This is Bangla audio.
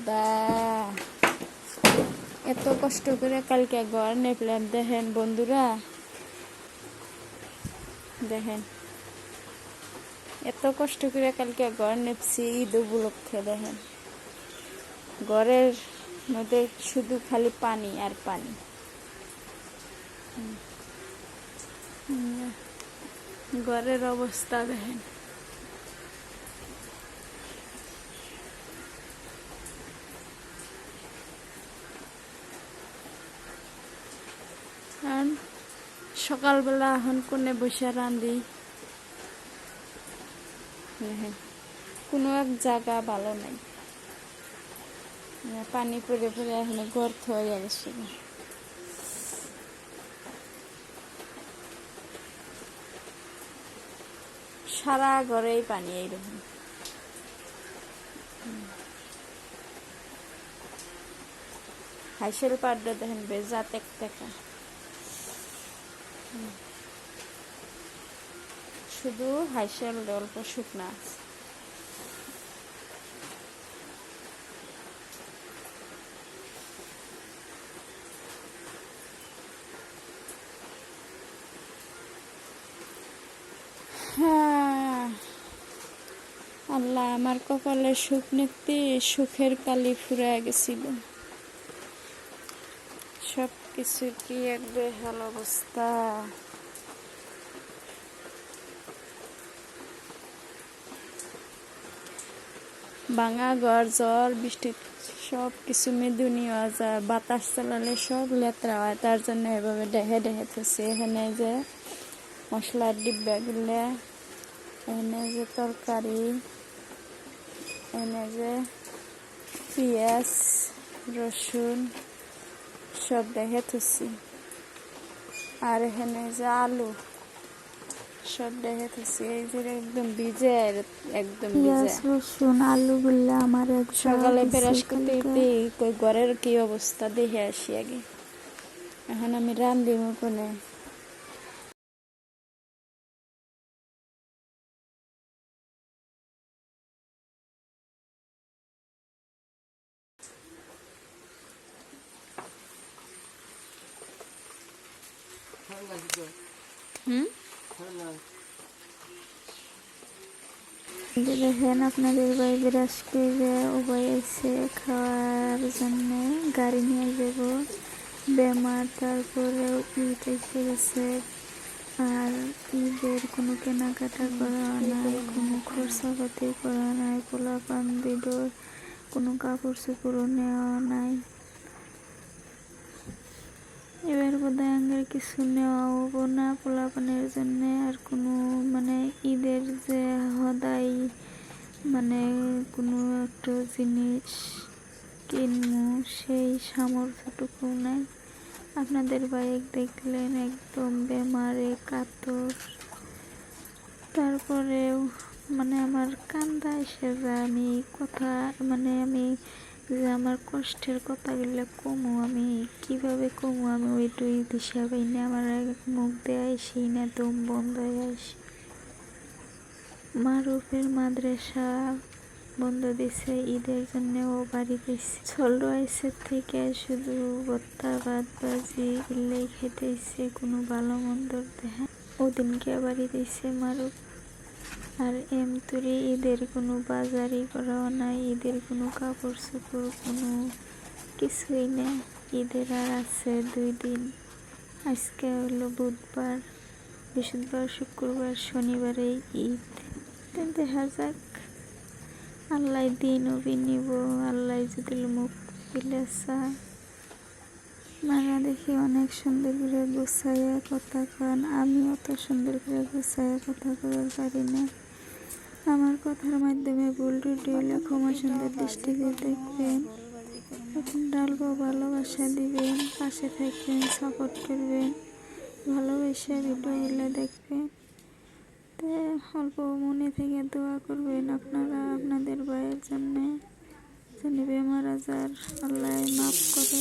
খোদা, এত কষ্ট করে কালকে ঘর নেপলাম। দেখেন বন্ধুরা, দেখেন এত কষ্ট করে কালকে ঘর নেপছি ঈদ উপলক্ষে। দেখেন ঘরের মধ্যে শুধু খালি পানি আর পানি। ঘরের অবস্থা দেখেন। কারণ সকালবেলা এখন কোনে বসে রান্ধি, কোনো এক জায়গা ভালো নাই, পানি পড়ে পড়ে এখন গর্ত হয়ে গেছে। সারা ঘরেই পানি এইরকম। হাইসেল পাড়টা দেখেন বেজা টেকা, শুধু হাইসেল অল্প শুকনা আছে। আল্লাহ, আমার কপালে সুখ নিতে সুখের কালি ফুরায় গেছিল। সব কিছু কি এক বেহাল অবস্থা। ভাঙা ঘর, ঝড় বৃষ্টি সব কিছু মেদুনি যায়, বাতাস চালালে সব লেতরা হয়। তার জন্য এভাবে ডেহে ডেহে থাকছে। এখানে যে মশলার ডিব্বা গুলা, এখানে যে তরকারি, এখানে যে পেঁয়াজ রসুন সব দেখে থুছি, আর এখানে যে আলু সব দেখে থুছি। এই যে একদম ভিজে, একদম পেঁয়াজ রসুন আলু গুলা আমার সকালে ফেরাস করতে কই ঘরের কি অবস্থা দেখে আসি আগে। এখন আমি রান্ধিব কোনে। দেখেন আপনাদের ভাই বিরাজ করে উভয় এসে খাওয়ার জন্য গাড়ি নিয়ে যাব। বেমার, তারপরে ঈদ এসে গেছে, আর ঈদের কোনো কেনাকাটা করা নাই, কোনো খরচাপাতি করা নাই, পোলাপান দিদর কোনো কাপড় চোপড়ও নেওয়া নাই। এবার বোধহয় আঙ্গের কিছু নেওয়া হবো না পোলাপানের জন্য। আর কোনো মানে ঈদের যে হদাই মানে কোনো একটা জিনিস কিনবো সেই সামর্থ্যটুকু নাই। আপনাদের বাইক দেখলেন একদম বেমারে কাতর। তারপরেও মানে আমার কান্দা এসে যায়। আমি কথা মানে আমি যে আমার কষ্টের কথাগুলো কমু, আমি কিভাবে কমু, আমি ওইটুই দিশা পাই না। আমার মুখ দিয়ে আসি না, দম বন্ধ হয়ে আসি। মারুফের মাদ্রাসা বন্ধ দিছে ঈদের জন্য, ও বাড়ি গেছে। ছোট আইসের থেকে শুধু ভর্তা ভাত ভাজি এগুলোই খেতেছে, কোনো ভালো মন্দর দেখা। ওদিনকে বাড়ি দিছে মারুফ। আর এমতুরে ঈদের কোনো বাজারই করাও নাই, ঈদের কোনো কাপড় চোপড় কোনো কিছুই নেই। ঈদের আর আছে 2 দিন। আজকে হলো বুধবার, বৃহস্পতিবার, শুক্রবার, শনিবারে ঈদ। দেখা যাক, আল্লাহ দিন অভিনিব, আল্লাহ যদি মুখ দিলে চায়। আপনারা দেখি অনেক সুন্দর করে গুছাইয়া কথা কন, আমি অত সুন্দর করে গুছাইয়া কথা কবার পারি না। আমার কথার মাধ্যমে ভুল ত্রুটি হলে ক্ষমা সুন্দর দৃষ্টিতে দেখবেন। এখন ডালবো, ভালোবাসা দিবেন, পাশে থাকবেন, সাপোর্ট করবেন, ভালোবাসা ভিডিওগুলো দেখবেন। তো অল্প মনে থেকে দোয়া করবেন আপনারা আপনাদের ভাইয়ের জন্য, যেন বেমার আজার আল্লাহ মাফ করে।